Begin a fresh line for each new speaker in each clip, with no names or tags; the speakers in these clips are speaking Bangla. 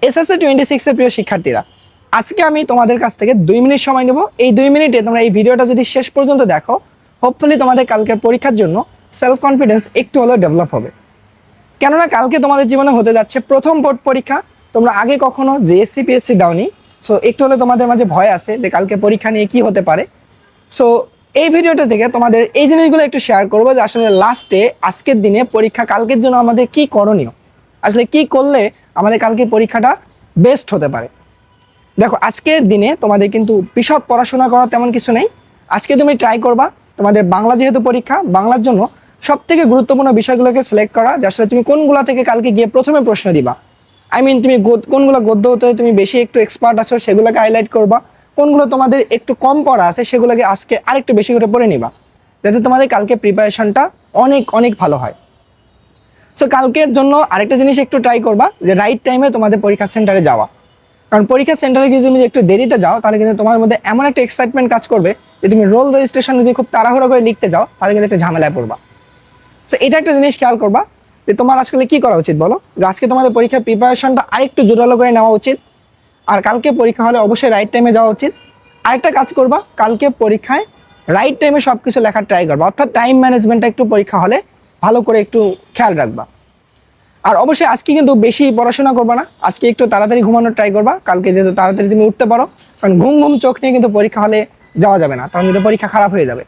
এসএসসি 26 এর প্রিয় শিক্ষার্থীরা, আজকে আমি তোমাদের কাছ থেকে 2 মিনিট সময় নেব। এই 2 মিনিটে তোমরা এই ভিডিওটা যদি শেষ পর্যন্ত দেখো, হোপফুলি তোমাদের কালকের পরীক্ষার জন্য সেলফ কনফিডেন্স একটু হলেও ডেভেলপ হবে। কেননা কালকে তোমাদের জীবনে হতে যাচ্ছে প্রথম বোর্ড পরীক্ষা। তোমরা আগে কখনো জেএসসি পিএসসি দাওনি, সো একটু হলে তোমাদের মাঝে ভয় আছে যে কালকে পরীক্ষা নিয়ে কি হতে পারে। সো এই ভিডিওটা থেকে তোমাদের এই জিনিসগুলো একটু শেয়ার করবো যে আসলে লাস্টে আজকের দিনে পরীক্ষা কালকের জন্য আমাদের কি করণীয়, আসলে কি করলে আমাদের কালকে পরীক্ষাটা বেস্ট হতে পারে। দেখো, আজকের দিনে তোমাদের কিন্তু বিশদ পড়াশোনা করা তেমন কিছু নেই। আজকে তুমি ট্রাই করবা তোমাদের বাংলা, যেহেতু পরীক্ষা, বাংলার জন্য সব থেকে গুরুত্বপূর্ণ বিষয়গুলোকে সিলেক্ট করা, যে আসলে তুমি কোনগুলো থেকে কালকে গিয়ে প্রথমে প্রশ্ন দিবা। তুমি কোনগুলো গদ্য হতে তুমি বেশি একটু এক্সপার্ট আছো সেগুলোকে হাইলাইট করবা, কোনগুলো তোমাদের একটু কম পড়া আছে সেগুলোকে আজকে আরেকটু বেশি করে পড়ে নিবা, যাতে তোমাদের কালকে প্রিপারেশনটা অনেক অনেক ভালো হয়। সো কালকের জন্য আরেকটা জিনিস একটু ট্রাই করবা যে রাইট টাইমে তোমাদের পরীক্ষা সেন্টারে যাওয়া। কারণ পরীক্ষা সেন্টারে যদি তুমি একটু দেরিতে যাও তাহলে কিন্তু তোমার মধ্যে এমন একটা এক্সাইটমেন্ট কাজ করবে যে তুমি রোল রেজিস্ট্রেশন যদি খুব তাড়াহুড়ো করে লিখতে যাও তাহলে কিন্তু একটা ঝামেলায় পড়বা। সো এটা একটা জিনিস খেয়াল করবা যে তোমার আসলে কি করা উচিত বলো, যে আজকে তোমাদের পরীক্ষার প্রিপারেশনটা আরেকটু জোরালো করে নেওয়া উচিত, আর কালকে পরীক্ষা হলে অবশ্যই রাইট টাইমে যাওয়া উচিত। আরেকটা কাজ করবা, কালকে পরীক্ষায় রাইট টাইমে সব কিছু লেখার ট্রাই করবা, অর্থাৎ টাইম ম্যানেজমেন্টটা একটু পরীক্ষা হলে ভালো করে একটু খেয়াল রাখবা। আর অবশ্যই আজকে কিন্তু বেশি পড়াশোনা করবা না, আজকে একটু তাড়াতাড়ি ঘুমানোর ট্রাই করবা, কালকে যেহেতু তাড়াতাড়ি তুমি উঠতে পারো। কারণ ঘুম ঘুম চোখ নিয়ে কিন্তু পরীক্ষা হলে যাওয়া যাবে না, তখন কিন্তু পরীক্ষা খারাপ হয়ে যাবে।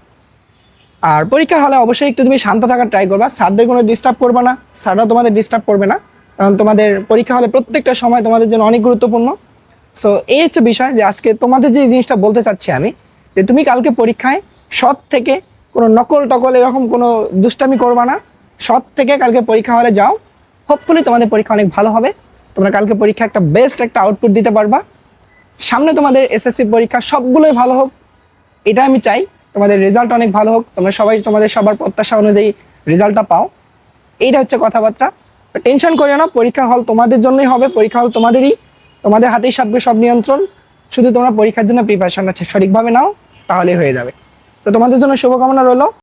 আর পরীক্ষা হলে অবশ্যই একটু তুমি শান্ত থাকার ট্রাই করবা, স্যারদের কোনো ডিস্টার্ব করবা না, স্যাররা তোমাদের ডিস্টার্ব করবে না, কারণ তোমাদের পরীক্ষা হলে প্রত্যেকটা সময় তোমাদের জন্য অনেক গুরুত্বপূর্ণ। সো এই হচ্ছে বিষয়, যে আজকে তোমাদের যে জিনিসটা বলতে চাচ্ছি আমি, যে তুমি কালকে পরীক্ষায় সৎ থেকে কোনো নকল টকল এরকম কোনো দুষ্টামি করবা না, সৎ থেকে কালকে পরীক্ষা হলে যাও। হোপফুলি তোমাদের পরীক্ষা অনেক ভালো হবে, তোমরা কালকে পরীক্ষা একটা বেস্ট একটা আউটপুট দিতে পারবা। সামনে তোমাদের এসএসসি পরীক্ষা সবগুলোই ভালো হোক, এটা আমি চাই। তোমাদের রেজাল্ট অনেক ভালো হোক, তোমরা সবাই তোমাদের সবার প্রত্যাশা অনুযায়ী রেজাল্টটা পাও, এইটা হচ্ছে কথাবার্তা। টেনশন করিও না, পরীক্ষা হল তোমাদের জন্যই হবে, পরীক্ষা হল তোমাদেরই, তোমাদের হাতেই থাকবে সব নিয়ন্ত্রণ। শুধু তোমরা পরীক্ষার জন্য প্রিপারেশনটা সঠিকভাবে নাও, তাহলেই হয়ে যাবে। তো তোমাদের জন্য শুভকামনা রইল।